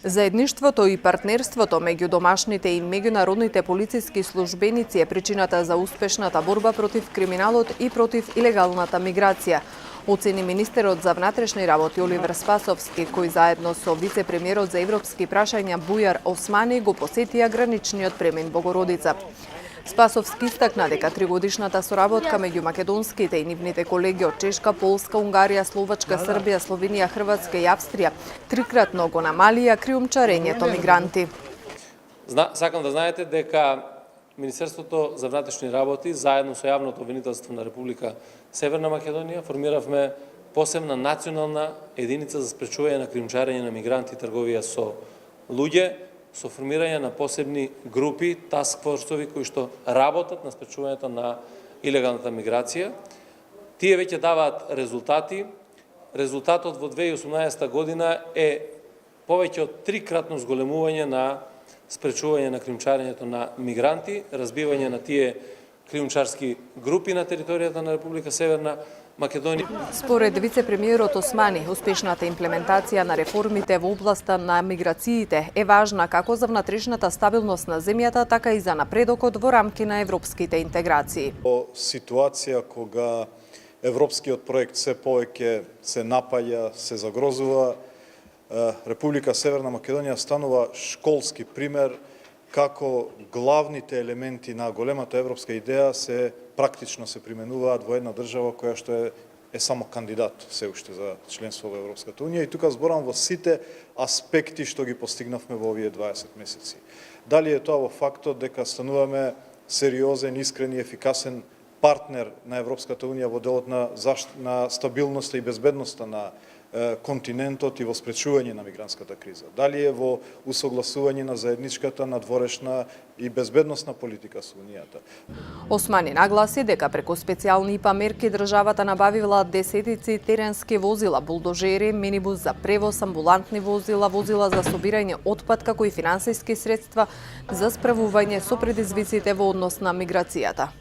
Заедништвото и партнерството меѓу домашните и меѓународните полициски службеници е причината за успешната борба против криминалот и против илегалната миграција, оцени министерот за внатрешни работи Оливер Спасовски, кој заедно со вице-премиерот за европски прашања Бујар Османи го посетија граничниот премин Богородица. Спасовски истакна дека тригодишната соработка меѓу македонските и нивните колеги од Чешка, Полска, Унгарија, Словачка, Србија, Словенија, Хрватска и Австрија трикратно го намалија криумчарењето мигранти. Сакам да знаете дека Министерството за внатрешни работи заедно со јавното обвинителство на Република Северна Македонија формиравме посебна национална единица за спречување на криумчарење на мигранти и трговија со луѓе, со формирање на посебни групи, таскфорсови кои што работат на спречувањето на илегалната миграција. Тие веќе даваат резултати. Резултатот во 2018 година е повеќе од трикратно зголемување на спречување на криумчарењето на мигранти, разбивање на тие криумчарски групи на територијата на Република Северна Македонија. Според вице-премиерот Османи, успешната имплементација на реформите во областа на миграциите е важна како за внатрешната стабилност на земјата, така и за напредокот во рамки на европските интеграции. Во ситуација кога европскиот проект се повеќе се напаѓа, се загрозува, Република Северна Македонија станува школски пример како главните елементи на големата европска идеја се практично се применуваат во една држава која што е само кандидат се уште за членство во Европската унија, и тука зборам во сите аспекти што ги постигнавме во овие 20 месеци. Дали е тоа во фактот дека стануваме сериозен, искрен и ефикасен партнер на Европската унија во делот на стабилноста и безбедноста на континентот и во спречување на мигрантската криза. Дали е во усогласување на заедничката надворешна и безбедносна политика со Унијата. Османи нагласи дека преку специјални ИПА мерки државата набавила десетици теренски возила, булдожери, минибус за превоз, амбулантни возила, возила за собирање отпад, како и финансиски средства за справување со предизвиците во однос на миграцијата.